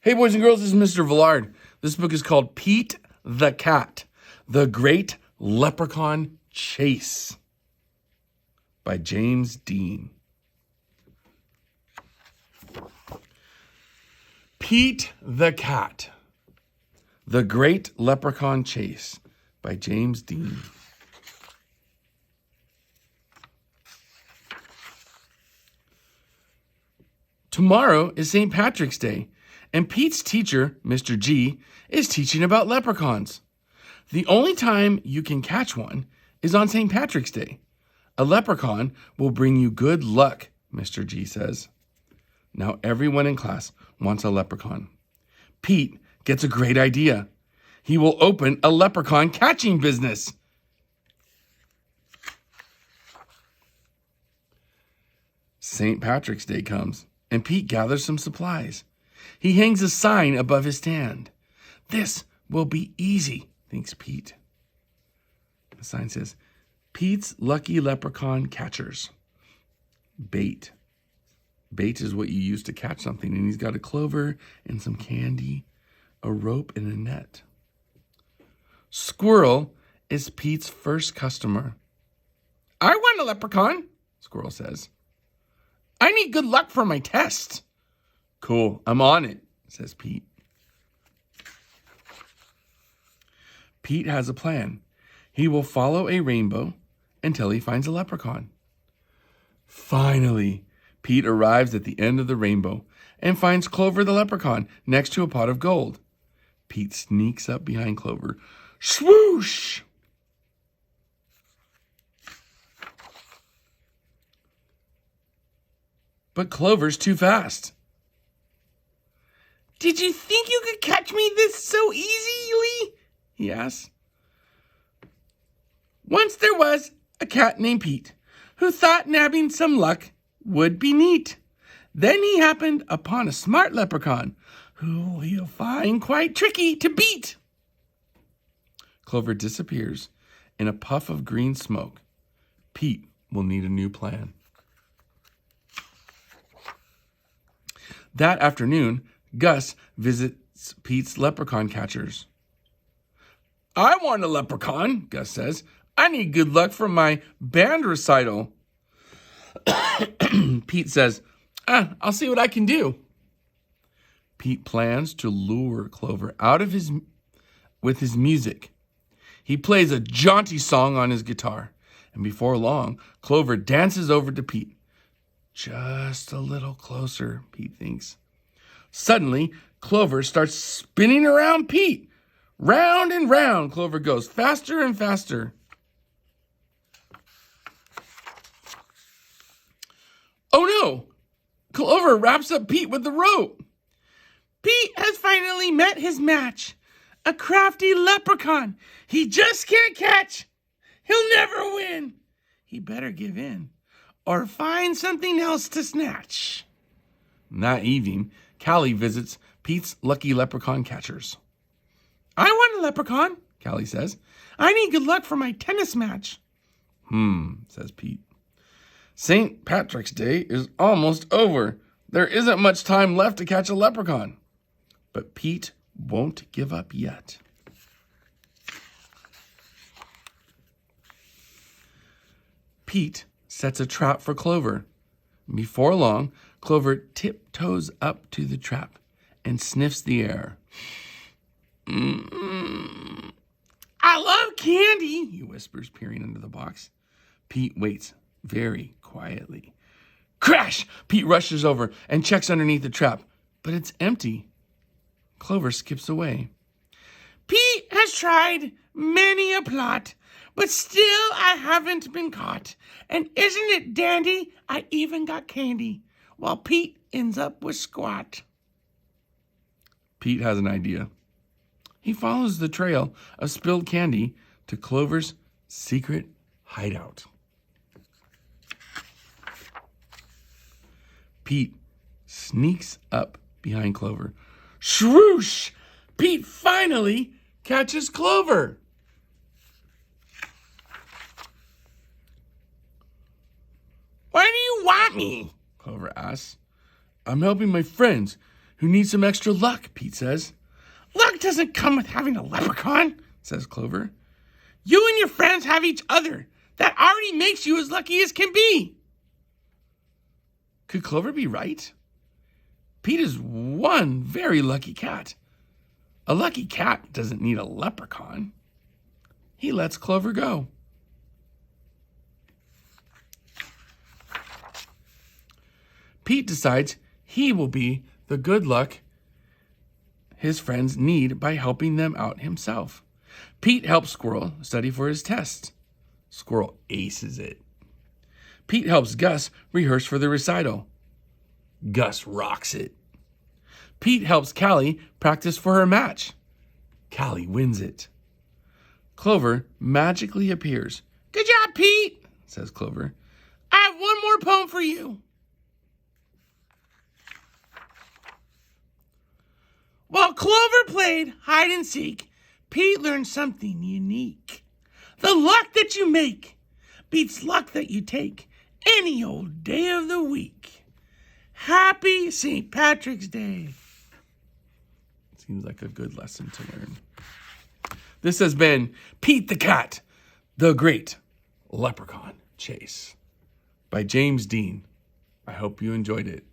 Hey, boys and girls, this is Mr. Villard. This book is called Pete the Cat, The Great Leprechaun Chase by James Dean. Pete the Cat, The Great Leprechaun Chase by James Dean. Tomorrow is St. Patrick's Day, and Pete's teacher, Mr. G, is teaching about leprechauns. The only time you can catch one is on St. Patrick's Day. A leprechaun will bring you good luck, Mr. G says. Now everyone in class wants a leprechaun. Pete gets a great idea. He will open a leprechaun catching business. St. Patrick's Day comes, and Pete gathers some supplies. He hangs a sign above his stand. This will be easy, thinks Pete. The sign says, Pete's Lucky Leprechaun Catchers. Bait. Bait is what you use to catch something, and he's got a clover and some candy, a rope, and a net. Squirrel is Pete's first customer. I want a leprechaun, Squirrel says. I need good luck for my test. Cool, I'm on it, says Pete. Pete has a plan. He will follow a rainbow until he finds a leprechaun. Finally, Pete arrives at the end of the rainbow and finds Clover the leprechaun next to a pot of gold. Pete sneaks up behind Clover. Swoosh! But Clover's too fast. Did you think you could catch me this so easily? He asks. Once there was a cat named Pete who thought nabbing some luck would be neat. Then he happened upon a smart leprechaun who he'll find quite tricky to beat. Clover disappears in a puff of green smoke. Pete will need a new plan. That afternoon, Gus visits Pete's leprechaun catchers. I want a leprechaun, Gus says. I need good luck for my band recital. Pete says, I'll see what I can do. Pete plans to lure Clover out of with his music. He plays a jaunty song on his guitar, and before long, Clover dances over to Pete. Just a little closer, Pete thinks. Suddenly, Clover starts spinning around Pete. Round and round, Clover goes, faster and faster. Oh no! Clover wraps up Pete with the rope. Pete has finally met his match. A crafty leprechaun he just can't catch. He'll never win. He better give in or find something else to snatch. That evening, Callie visits Pete's Lucky Leprechaun Catchers. I want a leprechaun, Callie says. I need good luck for my tennis match. Says Pete. St. Patrick's Day is almost over. There isn't much time left to catch a leprechaun. But Pete won't give up yet. Pete sets a trap for Clover. Before long, Clover tiptoes up to the trap and sniffs the air. I love candy, he whispers, peering under the box. Pete waits very quietly. Crash! Pete rushes over and checks underneath the trap, but it's empty. Clover skips away. Pete has tried many a plot, but still I haven't been caught. And isn't it dandy? I even got candy, while Pete ends up with squat. Pete has an idea. He follows the trail of spilled candy to Clover's secret hideout. Pete sneaks up behind Clover. Swoosh! Pete finally catches Clover. Why do you want me? Clover asks. I'm helping my friends who needs some extra luck, Pete says. Luck doesn't come with having a leprechaun, says Clover. You and your friends have each other. That already makes you as lucky as can be. Could Clover be right? Pete is one very lucky cat. A lucky cat doesn't need a leprechaun. He lets Clover go. Pete decides he will be the good luck his friends need by helping them out himself. Pete helps Squirrel study for his test. Squirrel aces it. Pete helps Gus rehearse for the recital. Gus rocks it. Pete helps Callie practice for her match. Callie wins it. Clover magically appears. Good job, Pete, says Clover. I have one more poem for you. While Clover played hide and seek, Pete learned something unique. The luck that you make beats luck that you take any old day of the week. Happy St. Patrick's Day. Seems like a good lesson to learn. This has been Pete the Cat, the Great Leprechaun Chase by James Dean. I hope you enjoyed it.